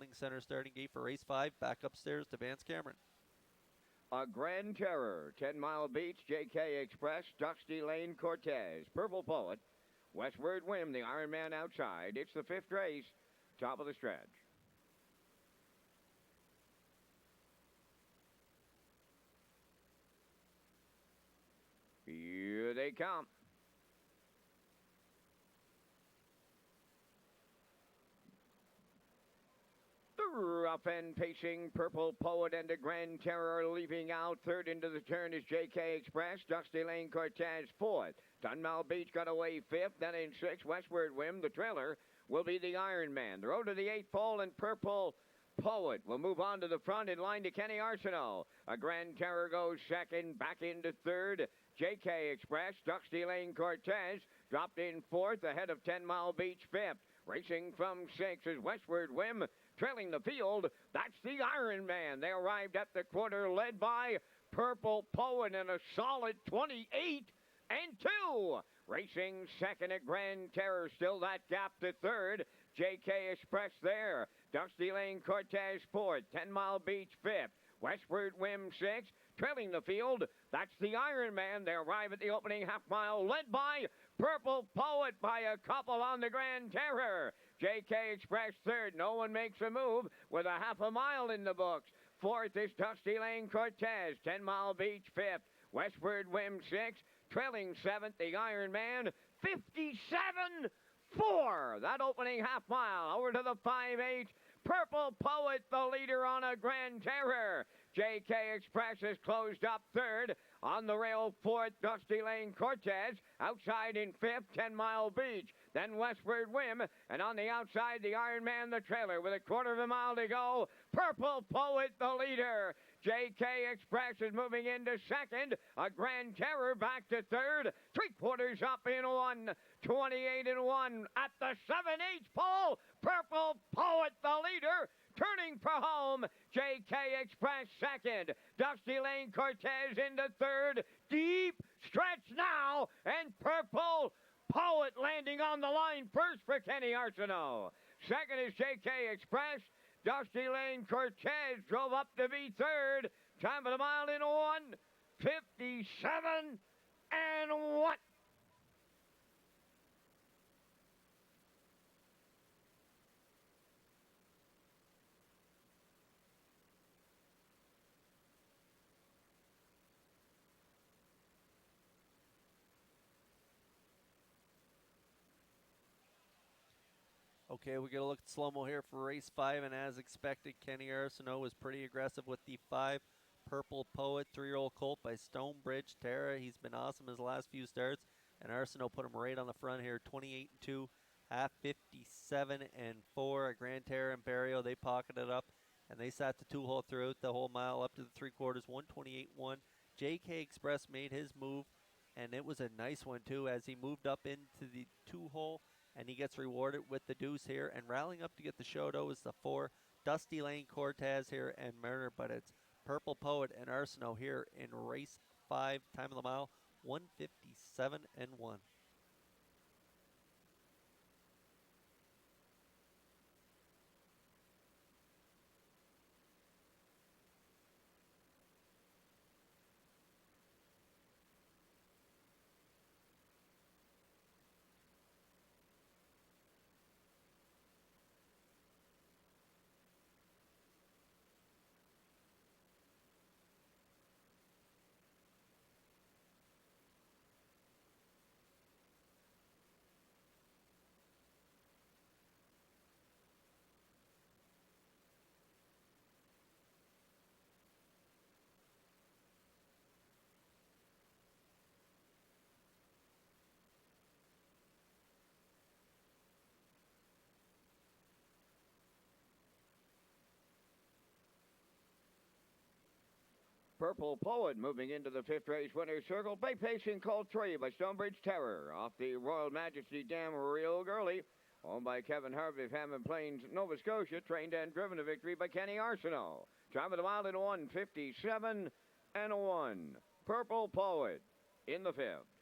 Building Center starting gate for race 5. Back upstairs to Vance Cameron. A Grand Terror, 10 Mile Beach, JK Express, Dusty Lane Cortez, Purple Poet, Westward Whim, the Iron Man outside. It's the 5th race, top of the stretch. Here they come. The rough and pacing Purple Poet and the Grand Terror leaving out. Third into the turn is JK Express. Dusty Lane Cortez fourth. 10 Mile Beach got away fifth. Then in sixth, Westward Whim. The trailer will be the Iron Man. The road to the 8th pole, and Purple Poet will move on to the front in line to Kenny Arsenault. A Grand Terror goes second, back into third. JK Express, Dusty Lane Cortez dropped in fourth, ahead of 10 Mile Beach fifth. Racing from 6 is Westward Whim. Trailing the field, that's the Iron Man. They arrived at the quarter, led by Purple Poet in a solid 28-2. Racing second at Grand Terror, still that gap to third. JK Express there. Dusty Lane Cortez fourth. 10 Mile Beach fifth. Westward Whim sixth. Trailing the field, that's the Iron Man. They arrive at the opening half mile, led by Purple Poet by a couple on the Grand Terror. JK Express third. No one makes a move with a half a mile in the books. Fourth is Dusty Lane Cortez. 10 Mile Beach fifth. Westward Whim sixth. Trailing seventh, the Iron Man. 57-4. That opening half mile over to the 5-8. Purple Poet, the leader on a Grand Terror. JK Express is closed up third. On the rail fourth, Dusty Lane Cortez. Outside in fifth, 10 Mile Beach. Then Westward Whim. And on the outside, the Iron Man, the trailer. With a quarter of a mile to go. Purple Poet, the leader. JK Express is moving into second. A Grand Terror back to third. 3/4 up in one. 28-1 at the 7/8 pole. Purple Poet, the leader. Turning for home, JK Express second. Dusty Lane Cortez into third. Deep stretch now, and Purple Poet landing on the line first for Kenny Arsenault. Second is JK Express. Dusty Lane Cortez drove up to be third. Time of the mile in 1:57-1. Okay, we get a look at slow-mo here for race 5, and as expected, Kenny Arsenault was pretty aggressive with the 5 Purple Poet 3-year-old colt by Stonebridge Terra. He's been awesome his last few starts, and Arsenault put him right on the front here, 28-2, half 57-4. A Grand Terra and Barrio, they pocketed up, and they sat the 2-hole throughout the whole mile up to the 3/4, 128-1. JK Express made his move, and it was a nice one too as he moved up into the 2-hole. And he gets rewarded with the deuce here. And rallying up to get the show, though, is the 4 Dusty Lane Cortez here and Murder. But it's Purple Poet and Arsenault here in race 5. Time of the mile, 1:57-1. Purple Poet moving into the 5th race winner's circle. Bay Pacing Colt 3 by Stonebridge Terror. Off the Royal Majesty Dam Real Girly. Owned by Kevin Harvey of Hammond Plains, Nova Scotia. Trained and driven to victory by Kenny Arsenault. Time of the mile in 1:57-1. Purple Poet in the 5th.